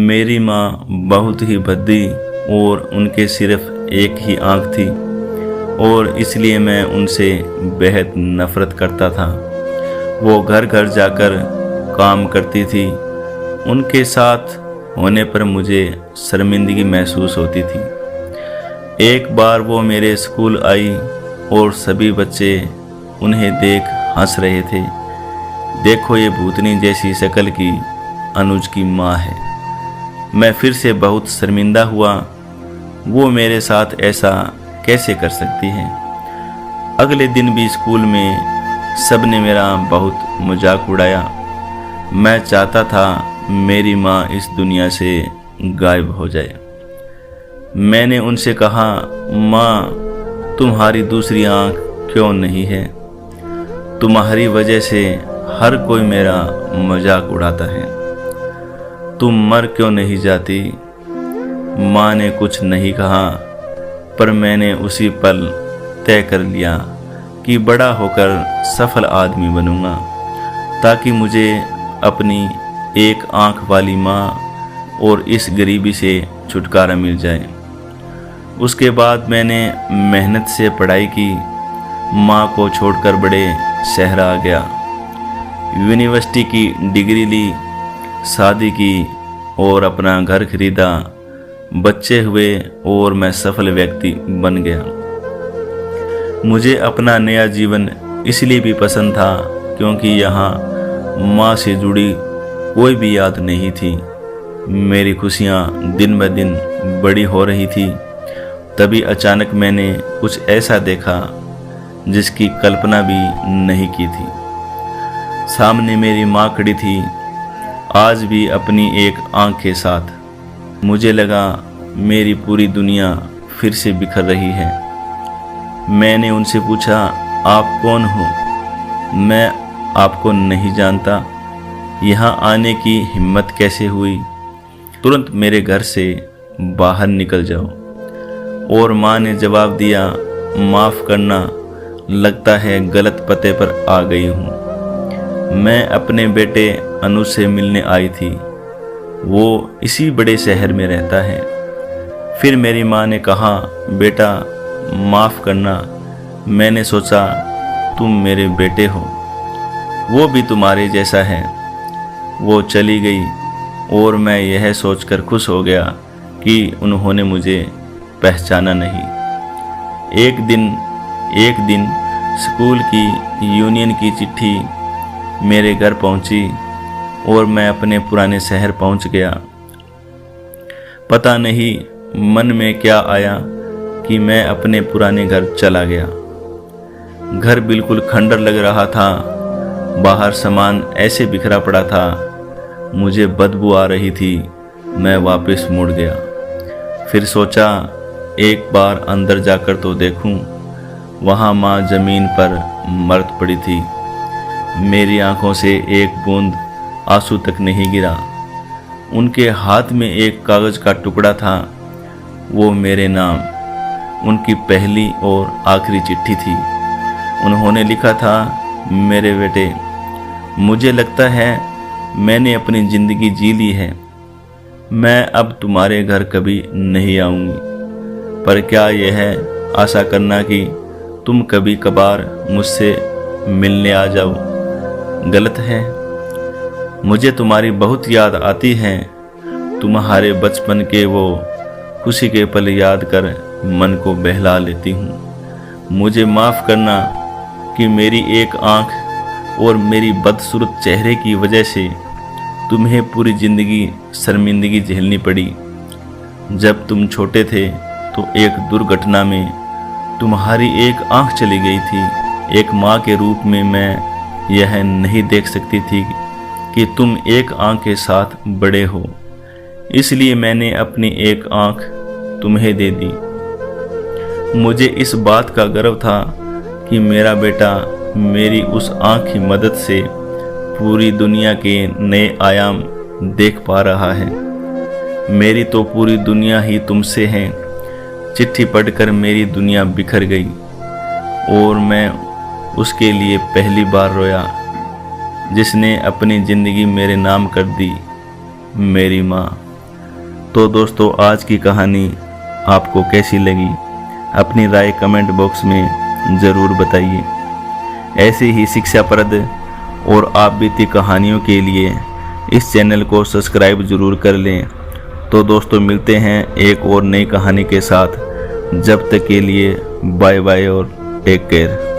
मेरी माँ बहुत ही भद्दी और उनके सिर्फ एक ही आँख थी और इसलिए मैं उनसे बेहद नफ़रत करता था। वो घर घर जाकर काम करती थी। उनके साथ होने पर मुझे शर्मिंदगी महसूस होती थी। एक बार वो मेरे स्कूल आई और सभी बच्चे उन्हें देख हंस रहे थे। देखो, ये भूतनी जैसी शक्ल की अनुज की माँ है। मैं फिर से बहुत शर्मिंदा हुआ। वो मेरे साथ ऐसा कैसे कर सकती है। अगले दिन भी स्कूल में सबने मेरा बहुत मजाक उड़ाया। मैं चाहता था मेरी माँ इस दुनिया से गायब हो जाए। मैंने उनसे कहा, माँ, तुम्हारी दूसरी आँख क्यों नहीं है? तुम्हारी वजह से हर कोई मेरा मजाक उड़ाता है। तुम मर क्यों नहीं जाती? माँ ने कुछ नहीं कहा, पर मैंने उसी पल तय कर लिया कि बड़ा होकर सफल आदमी बनूंगा, ताकि मुझे अपनी एक आँख वाली माँ और इस गरीबी से छुटकारा मिल जाए। उसके बाद मैंने मेहनत से पढ़ाई की, माँ को छोड़कर बड़े शहर आ गया, यूनिवर्सिटी की डिग्री ली, शादी की और अपना घर खरीदा। बच्चे हुए और मैं सफल व्यक्ति बन गया। मुझे अपना नया जीवन इसलिए भी पसंद था क्योंकि यहाँ माँ से जुड़ी कोई भी याद नहीं थी। मेरी खुशियाँ दिन ब दिन बड़ी हो रही थी। तभी अचानक मैंने कुछ ऐसा देखा जिसकी कल्पना भी नहीं की थी। सामने मेरी माँ खड़ी थी, आज भी अपनी एक आँख के साथ। मुझे लगा मेरी पूरी दुनिया फिर से बिखर रही है। मैंने उनसे पूछा, आप कौन हो? मैं आपको नहीं जानता। यहाँ आने की हिम्मत कैसे हुई? तुरंत मेरे घर से बाहर निकल जाओ। और माँ ने जवाब दिया, माफ़ करना, लगता है गलत पते पर आ गई हूँ। मैं अपने बेटे अनुज से मिलने आई थी। वो इसी बड़े शहर में रहता है। फिर मेरी माँ ने कहा, बेटा माफ़ करना, मैंने सोचा तुम मेरे बेटे हो, वो भी तुम्हारे जैसा है। वो चली गई और मैं यह सोचकर खुश हो गया कि उन्होंने मुझे पहचाना नहीं। एक दिन स्कूल की यूनियन की चिट्ठी मेरे घर पहुंची और मैं अपने पुराने शहर पहुंच गया। पता नहीं मन में क्या आया कि मैं अपने पुराने घर चला गया। घर बिल्कुल खंडर लग रहा था। बाहर सामान ऐसे बिखरा पड़ा था, मुझे बदबू आ रही थी। मैं वापस मुड़ गया। फिर सोचा एक बार अंदर जाकर तो देखूं। वहाँ माँ जमीन पर मर्द पड़ी थी। मेरी आंखों से एक बूंद आंसू तक नहीं गिरा। उनके हाथ में एक कागज का टुकड़ा था। वो मेरे नाम, उनकी पहली और आखिरी चिट्ठी थी। उन्होंने लिखा था, मेरे बेटे, मुझे लगता है मैंने अपनी ज़िंदगी जी ली है। मैं अब तुम्हारे घर कभी नहीं आऊँगी, पर क्या यह आशा करना कि तुम कभी कभार मुझसे मिलने आ जाओ गलत है। मुझे तुम्हारी बहुत याद आती है। तुम्हारे बचपन के वो खुशी के पल याद कर मन को बहला लेती हूँ। मुझे माफ़ करना कि मेरी एक आँख और मेरी बदसूरत चेहरे की वजह से तुम्हें पूरी ज़िंदगी शर्मिंदगी झेलनी पड़ी। जब तुम छोटे थे तो एक दुर्घटना में तुम्हारी एक आँख चली गई थी। एक माँ के रूप में मैं यह नहीं देख सकती थी कि तुम एक आँख के साथ बड़े हो, इसलिए मैंने अपनी एक आँख तुम्हें दे दी। मुझे इस बात का गर्व था कि मेरा बेटा मेरी उस आँख की मदद से पूरी दुनिया के नए आयाम देख पा रहा है। मेरी तो पूरी दुनिया ही तुमसे है। चिट्ठी पढ़कर मेरी दुनिया बिखर गई और मैं उसके लिए पहली बार रोया जिसने अपनी ज़िंदगी मेरे नाम कर दी, मेरी माँ। तो दोस्तों आज की कहानी आपको कैसी लगी अपनी राय कमेंट बॉक्स में ज़रूर बताइए। ऐसी ही शिक्षाप्रद और आप बीती कहानियों के लिए इस चैनल को सब्सक्राइब ज़रूर कर लें। तो दोस्तों मिलते हैं एक और नई कहानी के साथ। जब तक के लिए बाय बाय और टेक केयर।